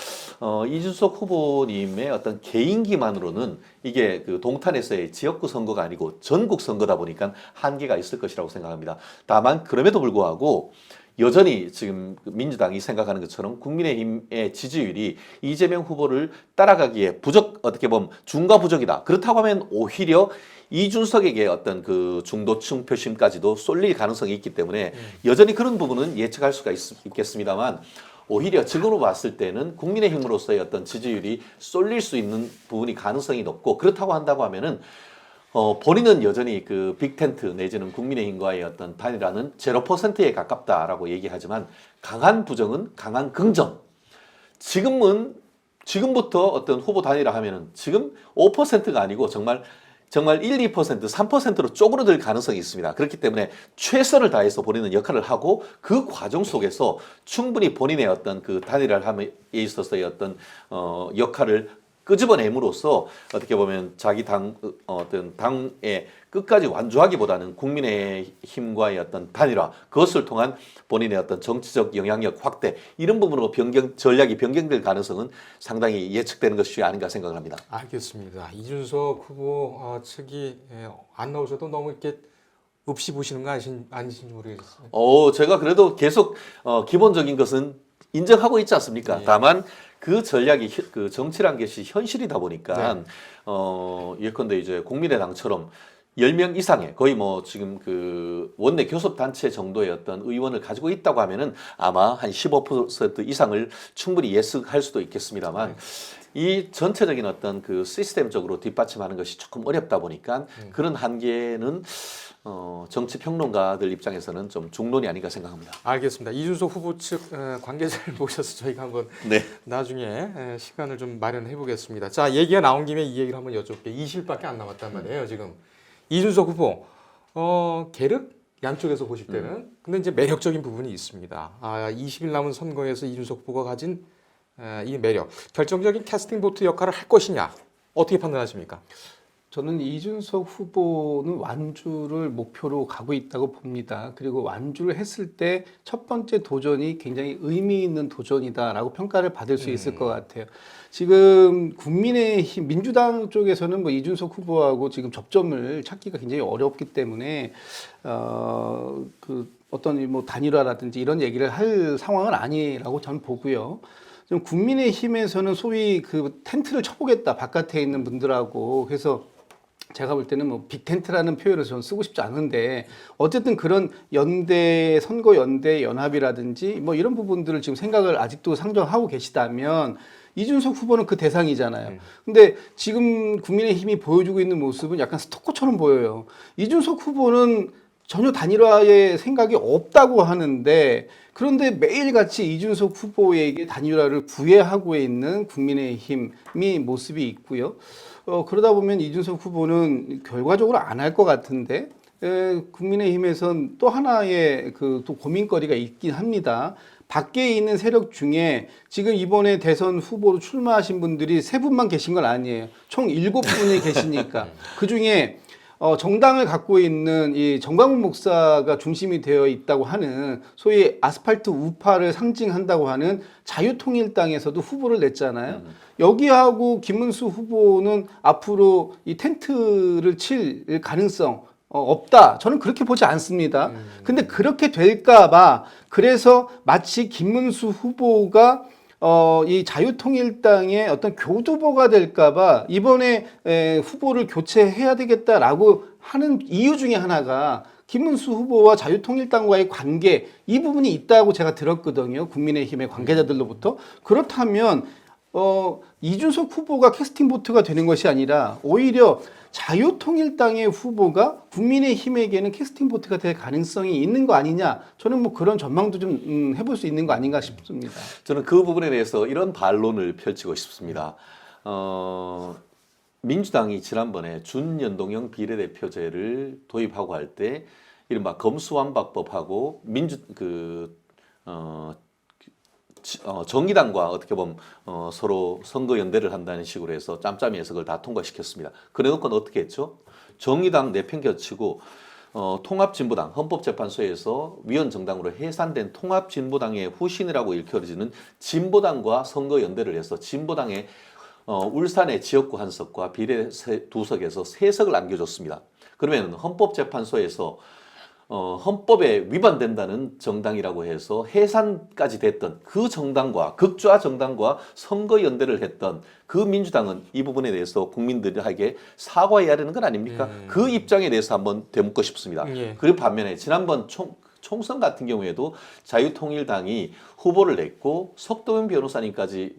이준석 후보님의 어떤 개인기만으로는 이게 그 동탄에서의 지역구 선거가 아니고 전국 선거다 보니까 한계가 있을 것이라고 생각합니다. 다만 그럼에도 불구하고 여전히 지금 민주당이 생각하는 것처럼 국민의힘의 지지율이 이재명 후보를 따라가기에 어떻게 보면 중과 부족이다. 그렇다고 하면 오히려 이준석에게 어떤 그 중도층 표심까지도 쏠릴 가능성이 있기 때문에 여전히 그런 부분은 예측할 수가 있겠습니다만 오히려 지금으로 봤을 때는 국민의힘으로서의 어떤 지지율이 쏠릴 수 있는 부분이 가능성이 높고 그렇다고 한다고 하면은 본인은 여전히 그 빅텐트 내지는 국민의힘과의 어떤 단일화는 0%에 가깝다라고 얘기하지만 강한 부정은 강한 긍정. 지금부터 어떤 후보 단일화 하면은 지금 5%가 아니고 정말 1, 2%, 3%로 쪼그라들 가능성이 있습니다. 그렇기 때문에 최선을 다해서 본인은 역할을 하고 그 과정 속에서 충분히 본인의 어떤 그 단일화함에 있어서의 어떤 역할을 끄집어냄으로써 어떻게 보면 자기 어떤 당에 끝까지 완주하기보다는 국민의힘과의 어떤 단일화 그것을 통한 본인의 어떤 정치적 영향력 확대 이런 부분으로 전략이 변경될 가능성은 상당히 예측되는 것이 아닌가 생각을 합니다. 알겠습니다. 이준석 후보 측이 안 나오셔도 너무 이렇게 없이 보시는 거 아니신지 모르겠어요. 제가 그래도 계속 기본적인 것은 인정하고 있지 않습니까? 예. 다만 그 전략이 그 정치란 것이 현실이다 보니까 예컨대 이제 국민의당처럼 10명 이상의 거의 뭐 지금 그 원내 교섭단체 정도의 어떤 의원을 가지고 있다고 하면은 아마 한 15% 이상을 충분히 예측할 수도 있겠습니다만 이 전체적인 어떤 그 시스템적으로 뒷받침하는 것이 조금 어렵다 보니까 그런 한계는 정치 평론가들 입장에서는 좀 중론이 아닌가 생각합니다. 알겠습니다. 이준석 후보 측 관계자를 모셔서 저희가 한번 네. 나중에 시간을 좀 마련해 보겠습니다. 자, 얘기가 나온 김에 이 얘기를 한번 여쭤볼게요. 20일밖에 안 남았단 말이에요, 지금. 이준석 후보, 계륵 양쪽에서 보실 때는 근데 이제 매력적인 부분이 있습니다. 20일 남은 선거에서 이준석 후보가 가진 이 매력, 결정적인 캐스팅 보트 역할을 할 것이냐, 어떻게 판단하십니까? 저는 이준석 후보는 완주를 목표로 가고 있다고 봅니다. 그리고 완주를 했을 때 첫 번째 도전이 굉장히 의미 있는 도전이다라고 평가를 받을 수 있을 것 같아요. 지금 국민의힘, 민주당 쪽에서는 뭐 이준석 후보하고 지금 접점을 찾기가 굉장히 어렵기 때문에 어떤 뭐 단일화라든지 이런 얘기를 할 상황은 아니라고 저는 보고요. 좀 국민의힘에서는 소위 그 텐트를 쳐보겠다, 바깥에 있는 분들하고. 그래서 제가 볼 때는 뭐 빅텐트라는 표현을 저는 쓰고 싶지 않은데, 어쨌든 그런 연대, 선거 연대 연합이라든지 뭐 이런 부분들을 지금 생각을 아직도 상정하고 계시다면 이준석 후보는 그 대상이잖아요. 근데 지금 국민의힘이 보여주고 있는 모습은 약간 스토커처럼 보여요. 이준석 후보는 전혀 단일화의 생각이 없다고 하는데, 그런데 매일같이 이준석 후보에게 단일화를 구애하고 있는 국민의힘이 모습이 있고요. 그러다 보면 이준석 후보는 결과적으로 안 할 것 같은데, 국민의힘에선 또 하나의 또 고민거리가 있긴 합니다. 밖에 있는 세력 중에 지금 이번에 대선 후보로 출마하신 분들이 3분만 계신 건 아니에요. 총 7분이 계시니까. 그 중에 정당을 갖고 있는 이 정광훈 목사가 중심이 되어 있다고 하는 소위 아스팔트 우파를 상징한다고 하는 자유통일당에서도 후보를 냈잖아요. 여기하고 김문수 후보는 앞으로 이 텐트를 칠 가능성 없다. 저는 그렇게 보지 않습니다. 근데 그렇게 될까봐, 그래서 마치 김문수 후보가 이 자유통일당의 어떤 교두보가 될까봐 이번에 후보를 교체해야 되겠다라고 하는 이유 중에 하나가 김문수 후보와 자유통일당과의 관계, 이 부분이 있다고 제가 들었거든요. 국민의힘의 관계자들로부터. 그렇다면 이준석 후보가 캐스팅 보트가 되는 것이 아니라 오히려 자유통일당의 후보가 국민의힘에게는 캐스팅 보트가 될 가능성이 있는 거 아니냐. 저는 뭐 그런 전망도 좀 해볼 수 있는 거 아닌가 싶습니다. 저는 그 부분에 대해서 이런 반론을 펼치고 싶습니다. 민주당이 지난번에 준연동형 비례대표제를 도입하고 할 때 이른바 검수완박법하고 정의당과 어떻게 보면 서로 선거 연대를 한다는 식으로 해서 짬짬이 해서 그걸 다 통과시켰습니다. 그래놓고는 어떻게 했죠? 정의당 내팽 겨치고 통합진보당, 헌법재판소에서 위원정당으로 해산된 통합진보당의 후신이라고 일컬어지는 진보당과 선거 연대를 해서 진보당의 울산의 지역구 1석과 비례 2석에서 3석을 안겨줬습니다. 그러면 헌법재판소에서 헌법에 위반된다는 정당이라고 해서 해산까지 됐던 그 정당과 극좌 정당과 선거 연대를 했던 그 민주당은 이 부분에 대해서 국민들에게 사과해야 되는 건 아닙니까? 그 입장에 대해서 한번 되묻고 싶습니다. 그리고 반면에 지난번 총선 같은 경우에도 자유통일당이 후보를 냈고 석동현 변호사님까지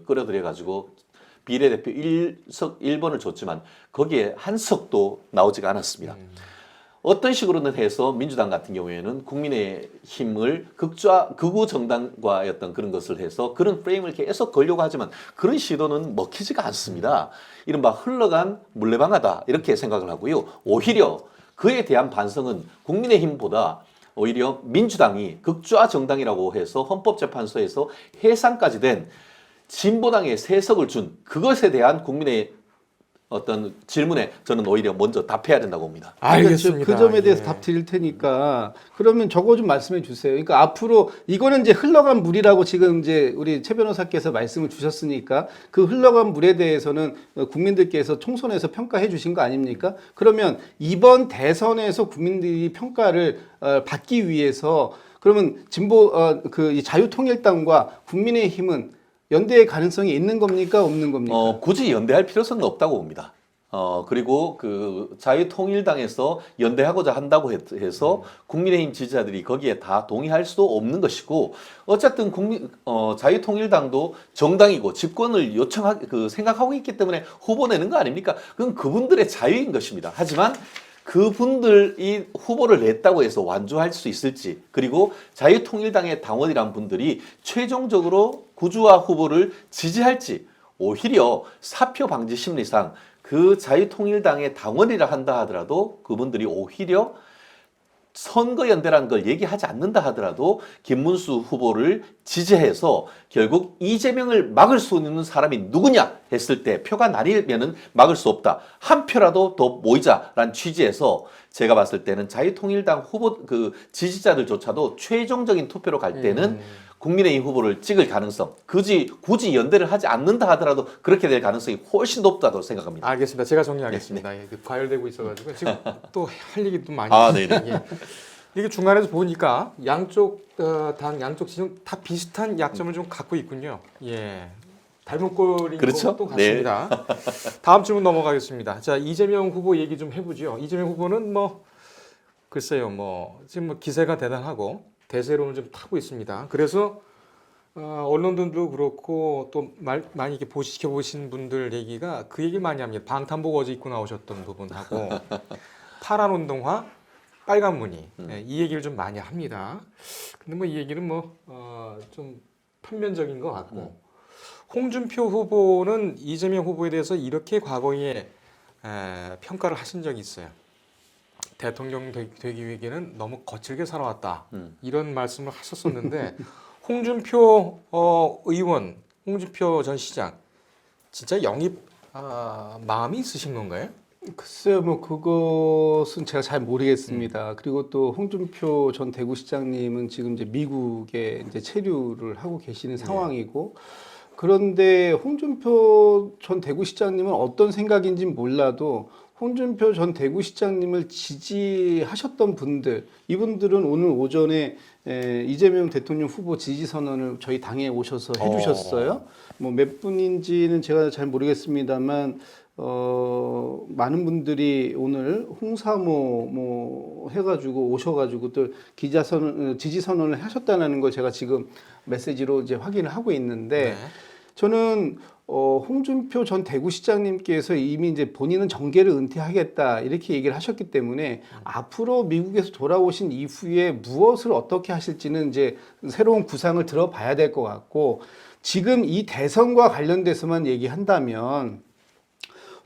끌어들여 가지고 비례대표 1번을 줬지만 거기에 한 석도 나오지가 않았습니다. 어떤 식으로는 해서 민주당 같은 경우에는 국민의힘을 극우 정당과의 어떤 그런 것을 해서 그런 프레임을 계속 걸려고 하지만 그런 시도는 먹히지가 않습니다. 이른바 흘러간 물레방아다 이렇게 생각을 하고요. 오히려 그에 대한 반성은 국민의힘보다 오히려 민주당이 극좌 정당이라고 해서 헌법재판소에서 해산까지 된 진보당에 3석을 준 그것에 대한 국민의 어떤 질문에 저는 오히려 먼저 답해야 된다고 봅니다. 알겠습니다. 그 점에 대해서 답 드릴 테니까 그러면 저거 좀 말씀해 주세요. 그러니까 앞으로 이거는 이제 흘러간 물이라고 지금 이제 우리 최 변호사께서 말씀을 주셨으니까 그 흘러간 물에 대해서는 국민들께서 총선에서 평가해 주신 거 아닙니까? 그러면 이번 대선에서 국민들이 평가를 받기 위해서 그러면 이 자유통일당과 국민의힘은 연대의 가능성이 있는 겁니까? 없는 겁니까? 굳이 연대할 필요성은 없다고 봅니다. 그리고 그 자유통일당에서 연대하고자 한다고 해서 국민의힘 지지자들이 거기에 다 동의할 수도 없는 것이고 어쨌든 자유통일당도 정당이고 집권을 생각하고 있기 때문에 후보 내는 거 아닙니까? 그건 그분들의 자유인 것입니다. 하지만 그분들이 후보를 냈다고 해서 완주할 수 있을지 그리고 자유통일당의 당원이란 분들이 최종적으로 구주화 후보를 지지할지 오히려 사표 방지 심리상 그 자유통일당의 당원이라 한다 하더라도 그분들이 오히려 선거연대라는 걸 얘기하지 않는다 하더라도 김문수 후보를 지지해서 결국 이재명을 막을 수 있는 사람이 누구냐 했을 때 표가 나뉘면은 막을 수 없다. 한 표라도 더 모이자라는 취지에서 제가 봤을 때는 자유통일당 후보 그 지지자들조차도 최종적인 투표로 갈 때는 국민의힘 후보를 찍을 가능성, 굳이 연대를 하지 않는다 하더라도 그렇게 될 가능성이 훨씬 높다고 생각합니다. 알겠습니다. 제가 정리하겠습니다. 예, 과열되고 있어가지고 지금 또 할 얘기도 많이. 네네. 예. 이게 중간에서 보니까 양쪽 당 양쪽 지금 다 비슷한 약점을 좀 갖고 있군요. 예. 닮은 꼴인 그렇죠? 것도 같습니다. 다음 질문 넘어가겠습니다. 자, 이재명 후보 얘기 좀 해보죠. 이재명 후보는 글쎄요, 지금 기세가 대단하고 대세론을 좀 타고 있습니다. 그래서 언론들도 그렇고 또 많이 이렇게 지켜보신 분들 얘기가 그 얘기 많이 합니다. 방탄복 어제 입고 나오셨던 부분하고 파란 운동화, 빨간 무늬 이 얘기를 좀 많이 합니다. 근데 이 얘기는 좀 편면적인 것 같고 홍준표 후보는 이재명 후보에 대해서 이렇게 과거에 평가를 하신 적이 있어요. 대통령 되기 위해서는 너무 거칠게 살아왔다. 이런 말씀을 하셨었는데 홍준표 의원, 홍준표 전 시장 진짜 영입 마음이 있으신 건가요? 글쎄요, 그것은 제가 잘 모르겠습니다. 그리고 또 홍준표 전 대구시장님은 지금 이제 미국에 이제 체류를 하고 계시는 상황이고, 그런데 홍준표 전 대구시장님은 어떤 생각인지 몰라도 홍준표 전 대구시장님을 지지하셨던 분들, 이분들은 오늘 오전에 이재명 대통령 후보 지지 선언을 저희 당에 오셔서 해주셨어요. 몇 분인지는 제가 잘 모르겠습니다만 많은 분들이 오늘 홍사모 해가지고 오셔가지고 또 지지 선언을 하셨다는 걸 제가 지금 메시지로 이제 확인을 하고 있는데 저는 홍준표 전 대구시장님께서 이미 이제 본인은 정계를 은퇴하겠다 이렇게 얘기를 하셨기 때문에 앞으로 미국에서 돌아오신 이후에 무엇을 어떻게 하실지는 이제 새로운 구상을 들어봐야 될 것 같고, 지금 이 대선과 관련돼서만 얘기한다면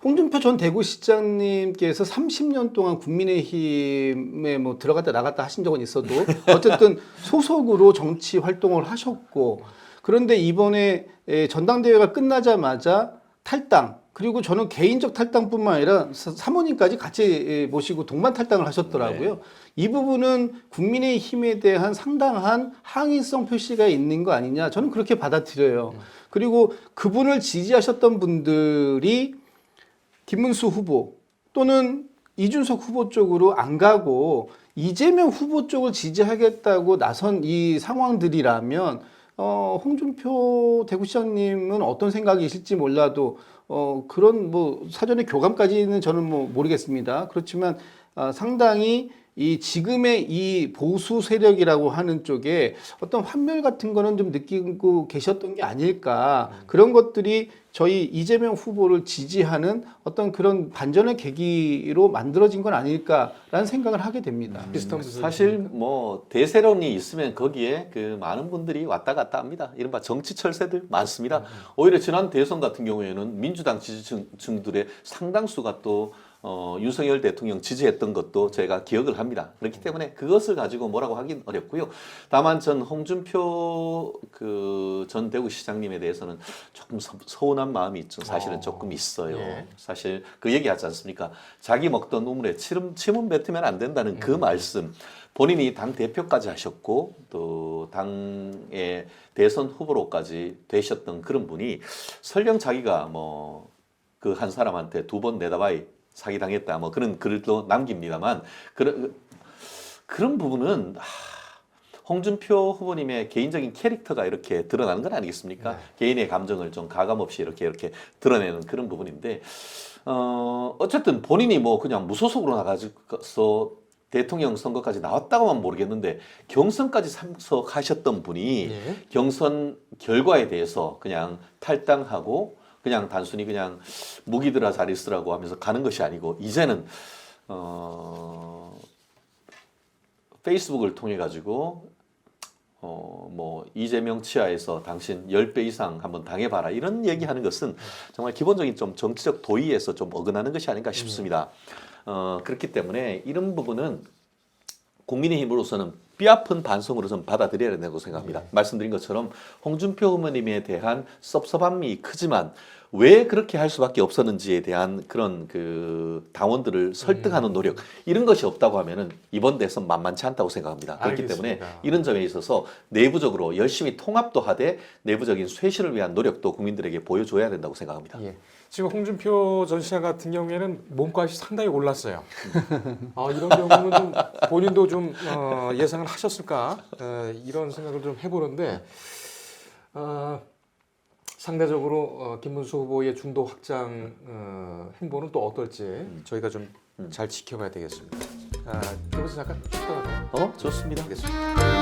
홍준표 전 대구시장님께서 30년 동안 국민의힘에 들어갔다 나갔다 하신 적은 있어도 어쨌든 소속으로 정치 활동을 하셨고, 그런데 이번에 전당대회가 끝나자마자 탈당, 그리고 저는 개인적 탈당뿐만 아니라 사모님까지 같이 모시고 동반 탈당을 하셨더라고요. 이 부분은 국민의힘에 대한 상당한 항의성 표시가 있는 거 아니냐, 저는 그렇게 받아들여요. 그리고 그분을 지지하셨던 분들이 김문수 후보 또는 이준석 후보 쪽으로 안 가고 이재명 후보 쪽을 지지하겠다고 나선 이 상황들이라면 홍준표 대구시장님은 어떤 생각이실지 몰라도 그런 사전에 교감까지는 저는 모르겠습니다. 그렇지만 상당히 이 지금의 이 보수 세력이라고 하는 쪽에 어떤 환멸 같은 거는 좀 느끼고 계셨던 게 아닐까. 그런 것들이 저희 이재명 후보를 지지하는 어떤 그런 반전의 계기로 만들어진 건 아닐까라는 생각을 하게 됩니다. 비슷한 사실 대세론이 있으면 거기에 많은 분들이 왔다 갔다 합니다. 이른바 정치 철새들 많습니다. 오히려 지난 대선 같은 경우에는 민주당 지지층들의 상당수가 또 윤석열 대통령 지지했던 것도 제가 기억을 합니다. 그렇기 때문에 그것을 가지고 뭐라고 하긴 어렵고요. 다만 전 홍준표 전 대구시장님에 대해서는 조금 서운한 마음이 사실은 조금 있어요. 사실 그 얘기하지 않습니까? 자기 먹던 우물에 침은 뱉으면 안 된다는 그 말씀. 본인이 당 대표까지 하셨고 또 당의 대선 후보로까지 되셨던 그런 분이 설령 자기가 그 한 사람한테 2번 내다봐이 사기당했다 그런 글도 남깁니다만 그런 부분은 홍준표 후보님의 개인적인 캐릭터가 이렇게 드러나는 건 아니겠습니까? 개인의 감정을 좀 가감없이 이렇게 드러내는 그런 부분인데 어쨌든 본인이 그냥 무소속으로 나가서 대통령 선거까지 나왔다고만 모르겠는데 경선까지 참석하셨던 분이 경선 결과에 대해서 그냥 탈당하고 그냥 단순히 그냥 무기들아 잘 있으라고 하면서 가는 것이 아니고 이제는 페이스북을 통해 가지고 이재명 치하에서 당신 10배 이상 한번 당해봐라 이런 얘기하는 것은 정말 기본적인 좀 정치적 도의에서 좀 어긋나는 것이 아닌가 싶습니다. 그렇기 때문에 이런 부분은 국민의힘으로서는 뼈아픈 반성으로 좀 받아들여야 된다고 생각합니다. 말씀드린 것처럼 홍준표 후보님에 대한 섭섭함이 크지만 왜 그렇게 할 수밖에 없었는지에 대한 그런 그 당원들을 설득하는 노력 이런 것이 없다고 하면은 이번 대선 만만치 않다고 생각합니다. 그렇기 때문에 알겠습니다. 이런 점에 있어서 내부적으로 열심히 통합도 하되 내부적인 쇄신을 위한 노력도 국민들에게 보여줘야 된다고 생각합니다. 예. 지금 홍준표 전 시장 같은 경우에는 몸값이 상당히 올랐어요. 이런 경우는 좀 본인도 좀 예상을 하셨을까 이런 생각을 좀 해보는데 상대적으로 김문수 후보의 중도 확장 행보는 또 어떨지 저희가 좀 잘 지켜봐야 되겠습니다. 그래서 잠깐 쉬다가 좋습니다. 하겠습니다.